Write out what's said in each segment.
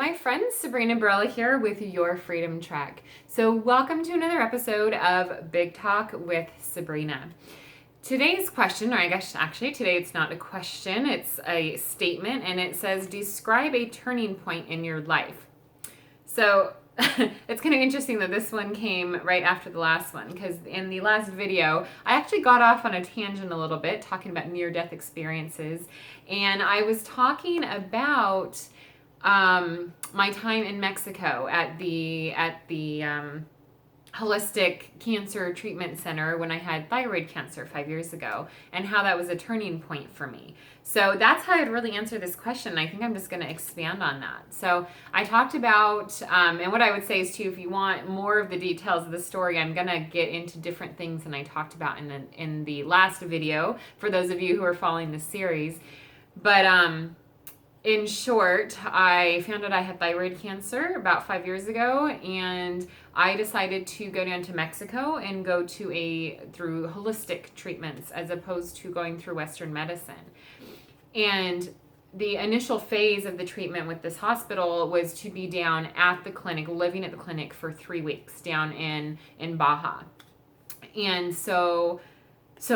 Hi friends, Sabrina and Barella here with your Freedom Track. So welcome to another episode of Big Talk with Sabrina. Today's question, or I guess actually today it's not a question, it's a statement, and it says, describe a turning point in your life. So it's kind of interesting that this one came right after the last one, because in the last video, I actually got off on a tangent a little bit, talking about near-death experiences, and I was talking about my time in Mexico at the holistic cancer treatment center when I had thyroid cancer 5 years ago, and how that was a turning point for me. So that's how I'd really answer this question. I think I'm just going to expand on that. So I talked about, and what I would say is too, if you want more of the details of the story, I'm going to get into different things than I talked about in the last video, for those of you who are following the series. But in short, I found out I had thyroid cancer about 5 years ago, and I decided to go down to Mexico and go through holistic treatments as opposed to going through Western medicine. And the initial phase of the treatment with this hospital was to be down at the clinic, living at the clinic for 3 weeks down in Baja. And so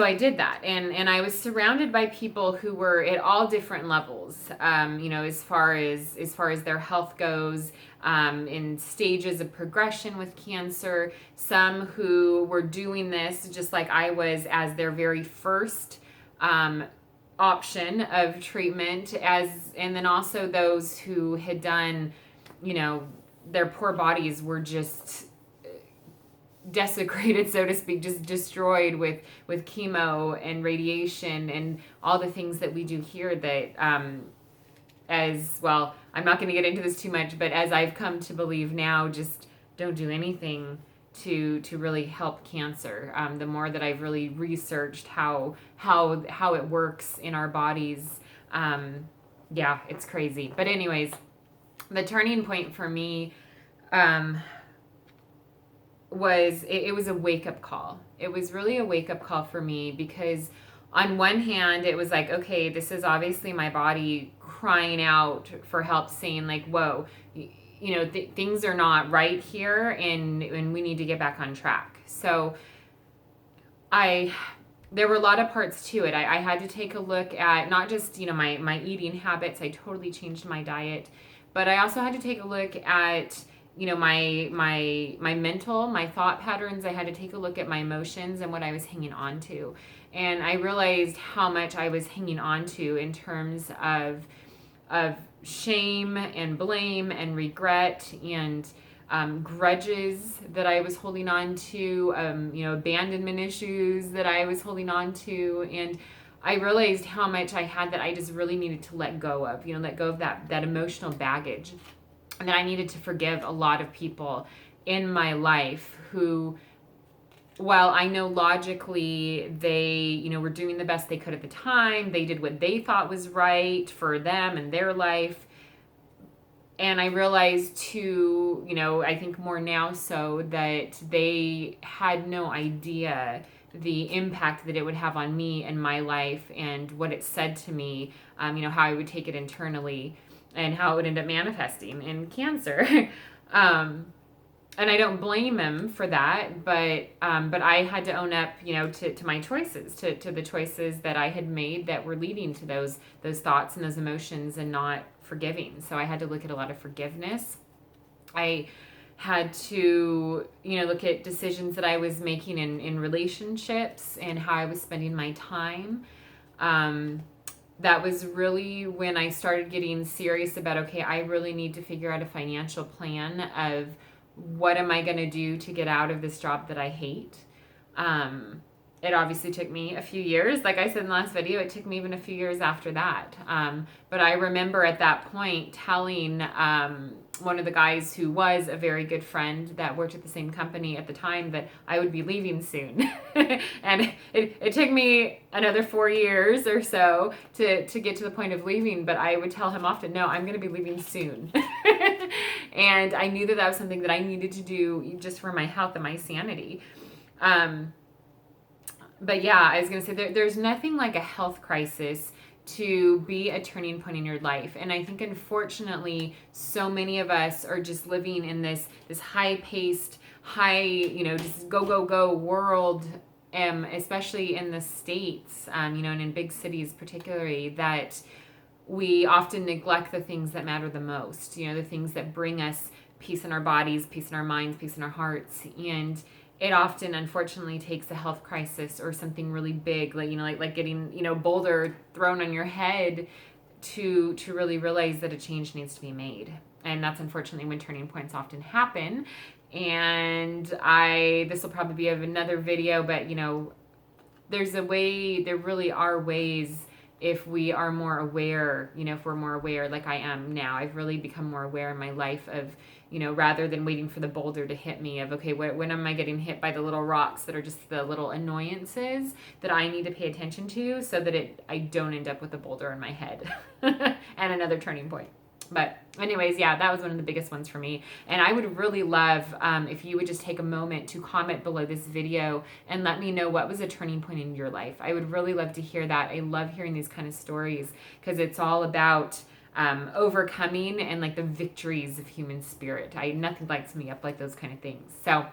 I did that, and I was surrounded by people who were at all different levels, as far as their health goes, in stages of progression with cancer. Some who were doing this just like I was as their very first option of treatment, and then also those who had done, their poor bodies were just desecrated, so to speak, just destroyed with chemo and radiation and all the things that we do here that as well, I'm not going to get into this too much, but as I've come to believe now, just don't do anything to really help cancer. The more that I've really researched how it works in our bodies, it's crazy. But anyways, the turning point for me was a wake-up call. It was really a wake-up call for me, because on one hand it was like, okay, this is obviously my body crying out for help, saying like, whoa, things are not right here, and we need to get back on track. So there were a lot of parts to it. I had to take a look at not just my eating habits. I totally changed my diet, but I also had to take a look at my mental, my thought patterns. I had to take a look at my emotions and what I was hanging on to. And I realized how much I was hanging on to in terms of shame and blame and regret and grudges that I was holding on to, abandonment issues that I was holding on to. And I realized how much I had that I just really needed to let go of, let go of that emotional baggage. And that I needed to forgive a lot of people in my life who, while I know logically they, were doing the best they could at the time, they did what they thought was right for them and their life. And I realized too, I think more now so, that they had no idea the impact that it would have on me and my life, and what it said to me, how I would take it internally, and how it would end up manifesting in cancer. And I don't blame him for that, but I had to own up, to my choices, to the choices that I had made that were leading to those thoughts and those emotions, and not forgiving. So I had to look at a lot of forgiveness. I had to, look at decisions that I was making in relationships, and how I was spending my time. That was really when I started getting serious about, okay, I really need to figure out a financial plan of what am I going to do to get out of this job that I hate. It obviously took me a few years. Like I said in the last video, it took me even a few years after that. But I remember at that point telling one of the guys who was a very good friend that worked at the same company at the time that I would be leaving soon. And it took me another 4 years or so to get to the point of leaving, but I would tell him often, no, I'm going to be leaving soon. And I knew that was something that I needed to do just for my health and my sanity. But yeah, I was going to say, there's nothing like a health crisis to be a turning point in your life. And I think unfortunately so many of us are just living in this high-paced, just go world, especially in the States, and in big cities particularly, that we often neglect the things that matter the most, the things that bring us peace in our bodies, peace in our minds, peace in our hearts. And it often, unfortunately, takes a health crisis or something really big, like getting, boulder thrown on your head to really realize that a change needs to be made. And that's unfortunately when turning points often happen. And this will probably be of another video, but there really are ways, if we are more aware, if we're more aware, like I am now. I've really become more aware in my life of, rather than waiting for the boulder to hit me, of, okay, when am I getting hit by the little rocks that are just the little annoyances that I need to pay attention to, so that I don't end up with a boulder in my head and another turning point. But anyways, yeah, that was one of the biggest ones for me. And I would really love if you would just take a moment to comment below this video and let me know what was a turning point in your life. I would really love to hear that. I love hearing these kind of stories, because it's all about overcoming and like the victories of human spirit. Nothing lights me up like those kind of things. So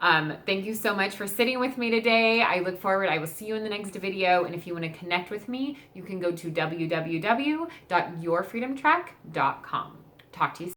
thank you so much for sitting with me today. I look forward. I will see you in the next video. And if you want to connect with me, you can go to www.yourfreedomtrack.com. Talk to you soon.